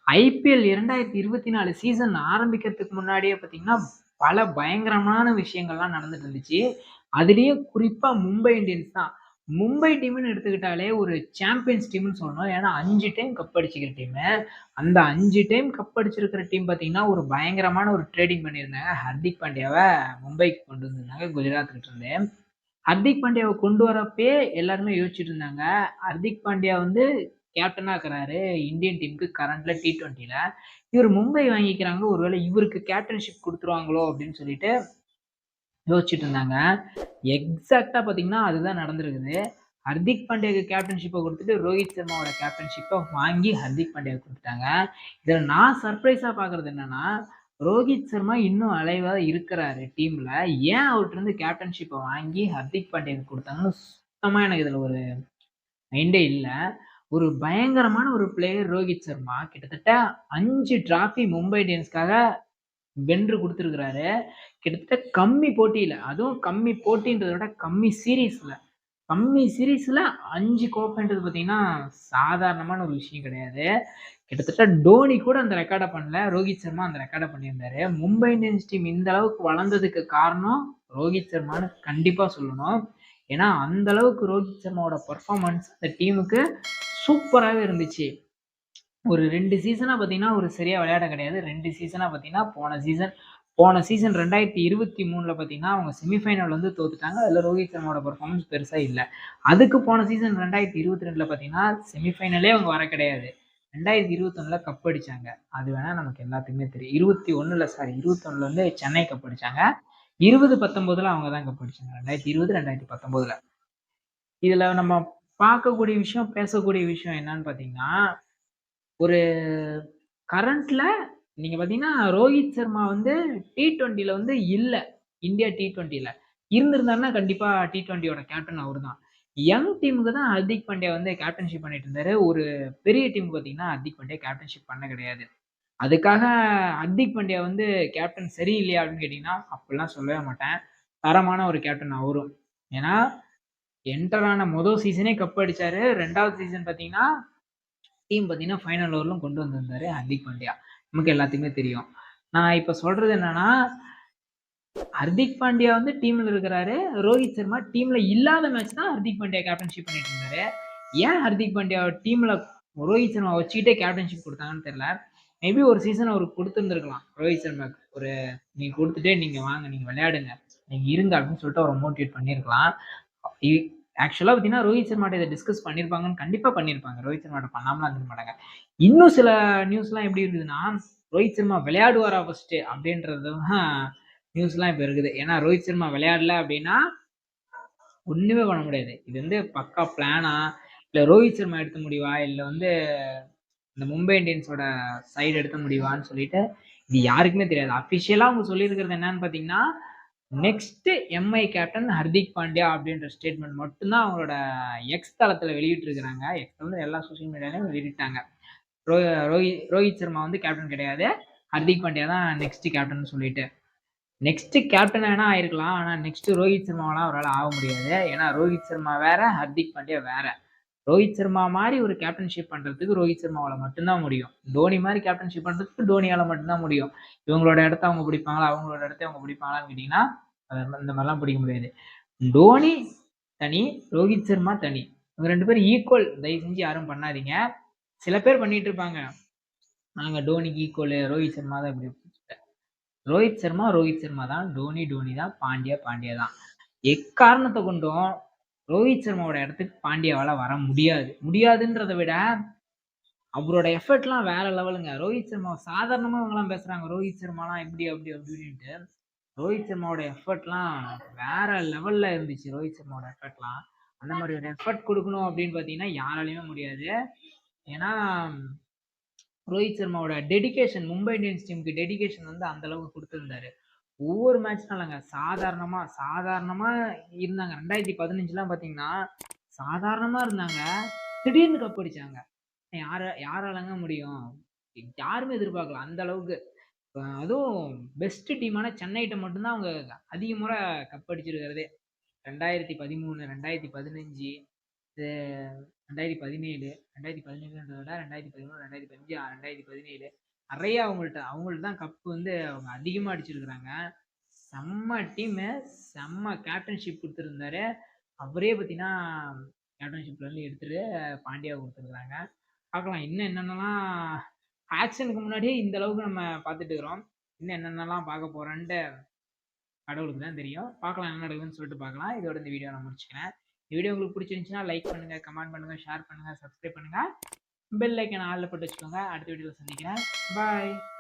IPL 2024 season ஆரம்பிக்கிறதுக்கு முன்னாடியே பார்த்தீங்கன்னா, பல பயங்கரமான விஷயங்கள்லாம் நடந்துட்டு இருந்துச்சு. அதிலேயும் குறிப்பா மும்பை இந்தியன்ஸ் தான். மும்பை டீம்ன்னு எடுத்துக்கிட்டாலே ஒரு சாம்பியன்ஸ் டீம்ன்னு சொல்லணும். ஏன்னா 5 டைம் கப் அடிச்சுக்கிற டீமு. அந்த 5 டைம் கப் அடிச்சிருக்கிற டீம் பார்த்தீங்கன்னா, ஒரு பயங்கரமான ஒரு ட்ரேடிங் பண்ணியிருந்தாங்க. ஹர்திக் பாண்டியாவ மும்பைக்கு கொண்டு வந்திருந்தாங்க குஜராத்கிட்ட இருந்து. ஹர்திக் பாண்டியாவ கொண்டு வரப்பயே எல்லாருமே யோசிச்சுட்டு இருந்தாங்க. ஹர்திக் பாண்டியா வந்து கேப்டனா இருக்கிறாரு இந்தியன் டீமுக்கு கரண்ட்ல T20ல. இவர் மும்பை வாங்கிக்கிறாங்க. ஒருவேளை இவருக்கு கேப்டன்ஷிப் குடுத்துருவாங்களோ அப்படின்னு சொல்லிட்டு யோசிச்சுட்டு இருந்தாங்க. எக்ஸாக்ட்டா பார்த்தீங்கன்னா, அதுதான் நடந்திருக்குது. ஹர்திக் பாண்டியாக்கு கேப்டன்ஷிப்ப குடுத்துட்டு, ரோஹித் சர்மாவோட கேப்டன்ஷிப்ப வாங்கி ஹர்திக் பாண்டியாவுக்கு குடுத்துட்டாங்க. இதுல நான் சர்ப்ரைஸா பார்க்குறது என்னன்னா, ரோஹித் சர்மா இன்னும் அலைவா இருக்கிறாரு டீம்ல. ஏன் அவர்ட்ட இருந்து கேப்டன்ஷிப்ப வாங்கி ஹர்திக் பாண்டியாக்கு குடுத்தாங்கன்னு சுத்தமா எனக்கு இதுல ஒரு மைண்டே இல்ல. ஒரு பயங்கரமான ஒரு பிளேயர் ரோஹித் சர்மா. கிட்டத்தட்ட 5 டிராஃபி மும்பை இந்தியன்ஸ்க்காக வென்று குடுத்திருக்கிறாரு. கிட்டத்தட்ட கம்மி போட்டியில, அதுவும் கம்மி போட்டின்றத விட கம்மி சீரிஸ்ல 5 கோப்பைன்றது பார்த்தீங்கன்னா, சாதாரணமான ஒரு விஷயம் கிடையாது. கிட்டத்தட்ட டோனி கூட அந்த ரெக்கார்ட பண்ணல. ரோஹித் சர்மா அந்த ரெக்கார்ட பண்ணியிருந்தாரு. மும்பை இந்தியன்ஸ் டீம் இந்த அளவுக்கு வளர்ந்ததுக்கு காரணம் ரோஹித் சர்மான்னு கண்டிப்பா சொல்லணும். ஏன்னா, அந்த அளவுக்கு ரோஹித் சர்மாவோட பெர்ஃபார்மன்ஸ் அந்த டீமுக்கு சூப்பராவே இருந்துச்சு. ஒரு 2 சீசனா பார்த்தீங்கன்னா, ஒரு சரியா விளையாட கிடையாது. 2 சீசனா பார்த்தீங்கன்னா, போன சீசன் 2023ல பார்த்தீங்கன்னா, அவங்க செமிஃபைனல் வந்து தோத்துட்டாங்க. அதுல ரோஹித் சர்மாவோட பெர்ஃபார்மன்ஸ் பெருசா இல்ல. அதுக்கு போன சீசன் 2022ல பார்த்தீங்கன்னா, செமிஃபைனலே அவங்க வர கிடையாது. 2021ல கப் அடிச்சாங்க. அது வேணா நமக்கு எல்லாத்துக்குமே தெரியும். 21ல வந்து சென்னை கப் அடிச்சாங்க. 20, 19ல அவங்க தான் கப் அடிச்சாங்க. 2020, 2019ல. இதுல நம்ம பார்க்கக்கூடிய விஷயம், பேசக்கூடிய விஷயம் என்னன்னு பார்த்தீங்கன்னா, ஒரு கரண்ட்ல நீங்க பார்த்தீங்கன்னா, ரோஹித் சர்மா வந்து T20ல வந்து இல்ல. இந்தியா T20ல. இருந்திருந்தாருன்னா கண்டிப்பா T20யோட கேப்டன் அவருதான். யங் டீமுக்கு தான் ஹர்திக் பாண்டியா வந்து கேப்டன்ஷிப் பண்ணிட்டு இருந்தாரு. ஒரு பெரிய டீமுக்கு பார்த்தீங்கன்னா, ஹர்திக் பாண்டியா கேப்டன்ஷிப் பண்ண கிடையாது. அதுக்காக ஹர்திக் பாண்டியா வந்து கேப்டன் சரியில்லையா அப்படின்னு கேட்டீங்கன்னா, அப்படிலாம் சொல்லவே மாட்டேன். தரமான ஒரு கேப்டன் அவரும். ஏன்னா, என்டர் ஆன மொத சீசனே கப் அடிச்சாரு. 2வது சீசன் பார்த்தீங்கன்னா டீம் பார்த்தீங்கன்னா, ஃபைனல் வரலும் கொண்டு வந்திருந்தாரு ஹர்திக் பாண்டியா. நமக்கு எல்லாத்துக்குமே தெரியும். நான் இப்ப சொல்றது என்னன்னா, ஹர்திக் பாண்டியா வந்து டீம்ல இருக்கிறாரு. ரோஹித் சர்மா டீம்ல இல்லாத மேட்ச் தான் ஹர்திக் பாண்டியா கேப்டன்ஷிப் பண்ணிட்டு இருந்தாரு. ஏன் ஹர்திக் பாண்டியா டீம்ல ரோஹித் சர்மா வச்சுக்கிட்டே கேப்டன்ஷிப் குடுத்தாங்கன்னு தெரியல. மேபி ஒரு சீசன் அவருக்கு குடுத்திருந்திருக்கலாம். ரோஹித் சர்மாக்கு. நீங்க குடுத்துட்டு நீங்க வாங்க, நீங்க விளையாடுங்க. நீங்க இருங்க அப்படின்னு சொல்லிட்டு அவர மோட்டிவேட் பண்ணியிருக்கலாம். இ ஆக்சுவலா பார்த்தீங்கன்னா, ரோஹித் சர்மாட்ட இத டிஸ்கஸ் பண்ணியிருப்பாங்கன்னு கண்டிப்பா பண்ணியிருப்பாங்க. ரோஹித் சர்மாட்ட பண்ணாமலாம் இருந்திருக்க மாட்டாங்க. இன்னும் சில நியூஸ்லாம் எப்படி இருக்குதுன்னா, ரோஹித் சர்மா விளையாடுவாரா ஃபர்ஸ்ட்டு அப்படின்றது தான் நியூஸ்லாம் இப்ப இருக்குது. ஏன்னா ரோஹித் சர்மா விளையாடல அப்படின்னா, ஒண்ணுமே பண்ண முடியாது. இது வந்து பக்கா பிளானா, இல்ல ரோஹித் சர்மா எடுத்த முடிவா, இல்ல வந்து இந்த மும்பை இந்தியன்ஸோட சைடு எடுத்த முடிவான்னு சொல்லிட்டு, இது யாருக்குமே தெரியாது. அஃபிஷியலா அவங்க சொல்லியிருக்கிறது என்னன்னு பார்த்தீங்கன்னா, next Mi captain Hardik Pandya அப்படின்ற ஸ்டேட்மெண்ட் மட்டும் தான் அவங்களோட எக்ஸ் தளத்துல வெளியிட்டிருக்கிறாங்க. எக்ஸ் தளத்துல எல்லா சோசியல் மீடியாலயும் வெளியிட்டாங்க. ரோ ரோஹித் சர்மா வந்து கேப்டன் கிடையாது. ஹர்திக் பாண்டியா தான் நெக்ஸ்ட் கேப்டன்னு சொல்லிட்டு. நெக்ஸ்ட் கேப்டன் வேணா ஆயிருக்கலாம். ஆனா நெக்ஸ்ட் ரோஹித் சர்மாவெல்லாம் அவரால ஆக முடியாது. ஏன்னா ரோஹித் சர்மா வேற, ஹர்திக் பாண்டியா வேற. ரோஹித் சர்மா மாரி ஒரு கேப்டன்ஷிப் பண்றதுக்கு ரோஹித் சர்மாவால மட்டும் தான் முடியும். தோனி மாரி கேப்டன்ஷிப் பண்றதுக்கு தோனியால மட்டும் தான் முடியும். இவங்களோட இடத்த அவங்க பிடிப்பாங்களா? அவங்களோட இடத்த அவங்க பிடிப்பாங்களான்னு கேட்டீங்கன்னா, இந்த மாரிலாம் பிடிக்க முடியாது. தோனி தனி, ரோஹித் சர்மா தனி. இவங்க 2 பேரும் ஈக்குவல் தயவு செஞ்சு யாரும் பண்ணாதீங்க. சில பேர் பண்ணிட்டு இருப்பாங்க. நாங்க டோனிக்கு ஈக்குவலு, ரோஹித் சர்மா தான் இப்படி. ரோஹித் சர்மா தான். டோனி, டோனி தான். பாண்டியா, பாண்டியா தான். எக்காரணத்த கொண்டும் ரோஹித் சர்மாவோட இடத்துக்கு பாண்டியாவால வர முடியாது. முடியாதுன்றத விட அவரோட எஃபர்ட்லாம் வேற லெவலுங்க. ரோஹித் சர்மா சாதாரணமா இவங்கலாம் பேசுறாங்க. ரோஹித் சர்மாலாம் இப்படி அப்படி அப்படின்ட்டு. ரோஹித் சர்மாவோட எஃபர்ட்லாம் வேற லெவல்ல இருந்துச்சு. ரோஹித் சர்மாவோட எஃபர்ட்லாம். அந்த மாரி ஒரு எஃபர்ட் குடுக்கணும் அப்படின்னு பார்த்தீங்கன்னா, யாராலயுமே முடியாது. ஏன்னா, ரோஹித் சர்மாவோட டெடிகேஷன் மும்பை இந்தியன்ஸ் டீமுக்கு டெடிகேஷன் வந்து அந்த அளவுக்கு குடுத்திருந்தாரு. ஒவ்வொரு மேட்ச்லாம் இல்லங்க. சாதாரணமா சாதாரணமா இருந்தாங்க. 2015லாம் பார்த்தீங்கன்னா, சாதாரணமா இருந்தாங்க. திடீர்னு கப் அடிச்சாங்க. யாராலங்க முடியும்? யாருமே எதிர்பார்க்கல. அந்த அளவுக்கு. அதுவும் பெஸ்ட் டீமான சென்னைட்ட மட்டும் தான் அவங்க அதிக முறை கப் அடிச்சிருக்கிறதே. 2013, 2015 இது 2017, 2017ன்றத விட 2013, 2015, 2017 நெறைய அவங்கள்ட்ட தான் கப் வந்து அவங்க அதிகமா அடிச்சிருக்கிறாங்க. செம்ம டீமு, செம்ம கேப்டன்ஷிப் குடுத்திருந்தாரு. அவரே பார்த்தீங்கன்னா, கேப்டன்ஷிப்லருந்து எடுத்துட்டு பாண்டியாவுக்கு குடுத்துருக்காங்க. பார்க்கலாம் இன்னும் என்னென்னலாம் ஆக்ஷனுக்கு முன்னாடியே இந்த அளவுக்கு நம்ம பார்த்துட்டு இருக்கிறோம். இன்னும் என்னென்னலாம் பார்க்க போறோன்ட்டு கடவுளுக்கு தான் தெரியும். பார்க்கலாம் என்ன நடக்குதுன்னு சொல்லிட்டு பார்க்கலாம். இதோட இந்த வீடியோ நான் முடிச்சுக்கிறேன். இந்த வீடியோ உங்களுக்கு பிடிச்சிருந்துச்சுன்னா லைக் பண்ணுங்க, கமெண்ட் பண்ணுங்க, ஷேர் பண்ணுங்க, சப்ஸ்கிரைப் பண்ணுங்க. பெல் ஐக்கான ஆல்ல போட்டு வச்சுக்கோங்க. அடுத்த வீடியோல சந்திக்கிறேன். பாய்.